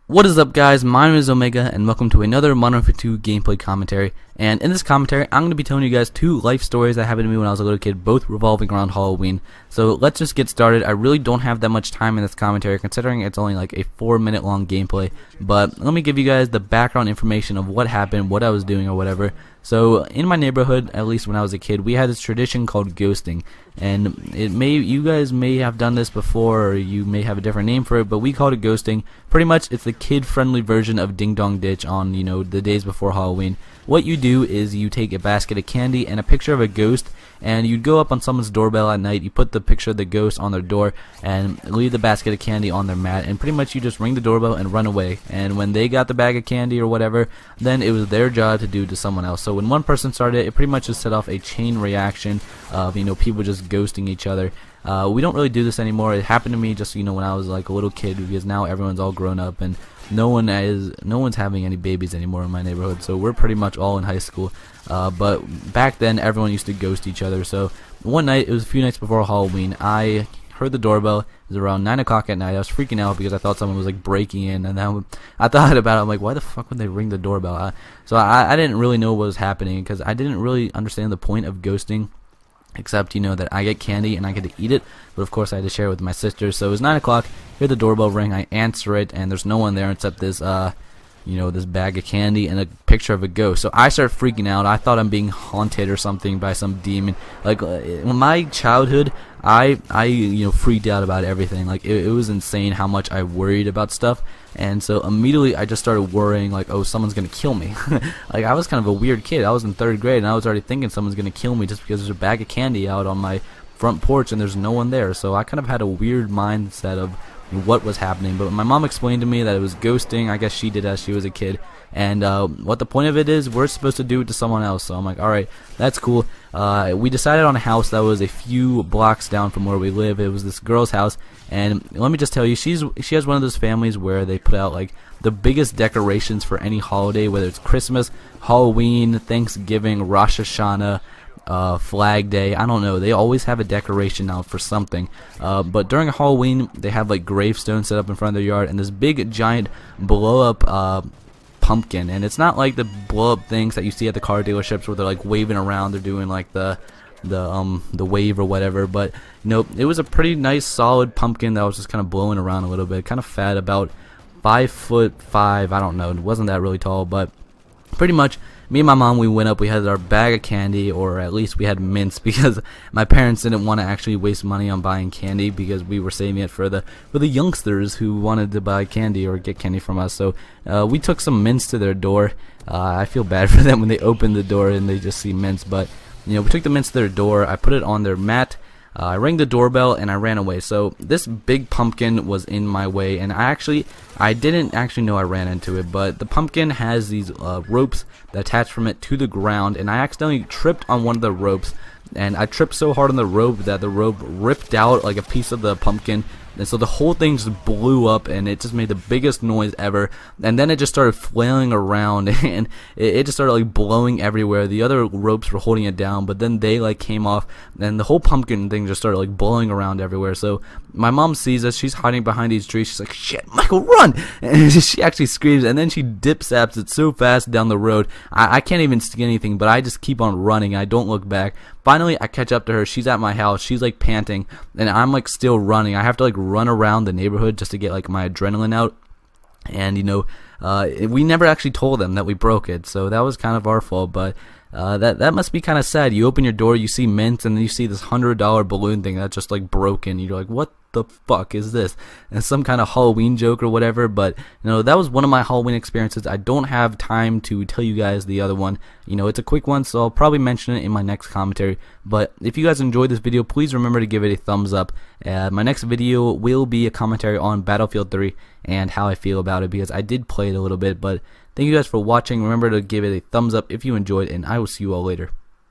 What is up, guys? My name is Omega and welcome to another Modern Warfare 2 gameplay commentary. And in this commentary, I'm going to be telling you guys two life stories that happened to me when I was a little kid, both revolving around Halloween. So let's just get started. I really don't have that much time in this commentary considering it's only like a 4-minute long gameplay. But let me give you guys the background information of what happened, what I was doing or whatever. So in my neighborhood, at least when I was a kid, we had this tradition called ghosting. And you guys may have done this before, or you may have a different name for it, but we called it ghosting. Pretty much it's the kid-friendly version of Ding Dong Ditch on, the days before Halloween. What you do is you take a basket of candy and a picture of a ghost, and you'd go up on someone's doorbell at night, you put the picture of the ghost on their door and leave the basket of candy on their mat, and pretty much you just ring the doorbell and run away. And when they got the bag of candy or whatever, then it was their job to do to someone else. So when one person started, it pretty much just set off a chain reaction of people just ghosting each other. We don't really do this anymore. It happened to me just when I was like a little kid, because now everyone's all grown up and no one's having any babies anymore in my neighborhood, so we're pretty much all in high school. But back then everyone used to ghost each other. So one night, it was a few nights before Halloween, I heard the doorbell. It was around 9 o'clock at night. I was freaking out because I thought someone was like breaking in, and then I thought about it. I'm like, why the fuck would they ring the doorbell? So I didn't really know what was happening because I didn't really understand the point of ghosting, except that I get candy and I get to eat it, but of course I had to share it with my sister. So it was 9 o'clock, hear the doorbell ring, I answer it, and there's no one there except this this bag of candy and a picture of a ghost. So I started freaking out. I thought I'm being haunted or something by some demon. Like in my childhood, I freaked out about everything. Like it was insane how much I worried about stuff. And so immediately I just started worrying, like, oh, someone's gonna kill me. Like I was kind of a weird kid. I was in 3rd grade and I was already thinking someone's gonna kill me just because there's a bag of candy out on my front porch and there's no one there. So I kind of had a weird mindset of what was happening. But my mom explained to me that it was ghosting. I guess she did as she was a kid. And what the point of it is, we're supposed to do it to someone else. So I'm like, alright, that's cool. We decided on a house that was a few blocks down from where we live. It was this girl's house, and let me just tell you, she has one of those families where they put out like the biggest decorations for any holiday, whether it's Christmas, Halloween, Thanksgiving, Rosh Hashanah, Flag Day. I don't know, they always have a decoration out for something. But during Halloween, they have like gravestones set up in front of their yard, and this big giant blow up pumpkin. And it's not like the blow up things that you see at the car dealerships where they're like waving around, they're doing like the wave or whatever, but it was a pretty nice solid pumpkin that was just kind of blowing around a little bit, kind of fat, about 5'5". I don't know, it wasn't that really tall, but pretty much me and my mom, we went up, we had our bag of candy, or at least we had mints, because my parents didn't want to actually waste money on buying candy, because we were saving it for the youngsters who wanted to buy candy or get candy from us. So we took some mints to their door. I feel bad for them when they open the door and they just see mints, but we took the mints to their door. I put it on their mat. I rang the doorbell and I ran away. So this big pumpkin was in my way, and I didn't actually know I ran into it, but the pumpkin has these ropes that attach from it to the ground, and I accidentally tripped on one of the ropes, and I tripped so hard on the rope that the rope ripped out like a piece of the pumpkin. And so the whole thing just blew up, and it just made the biggest noise ever. And then it just started flailing around, and it just started like blowing everywhere. The other ropes were holding it down, but then they like came off, and the whole pumpkin thing just started like blowing around everywhere. So my mom sees us. She's hiding behind these trees. She's like, "Shit, Michael, run!" And she actually screams, and then she dip-saps it so fast down the road. I can't even see anything, but I just keep on running. I don't look back. Finally, I catch up to her. She's at my house. She's like panting, and I'm like still running. I have to like run around the neighborhood just to get like my adrenaline out. And we never actually told them that we broke it, so that was kind of our fault. But that must be kind of sad. You open your door, you see mints, and then you see this $100 balloon thing that's just like broken. You're like, what the fuck is this? And some kind of Halloween joke or whatever. But that was one of my Halloween experiences. I don't have time to tell you guys the other one. It's a quick one, so I'll probably mention it in my next commentary. But if you guys enjoyed this video, please remember to give it a thumbs up. My next video will be a commentary on Battlefield 3 and how I feel about it, because I did play it a little bit. But thank you guys for watching. Remember to give it a thumbs up if you enjoyed, and I will see you all later.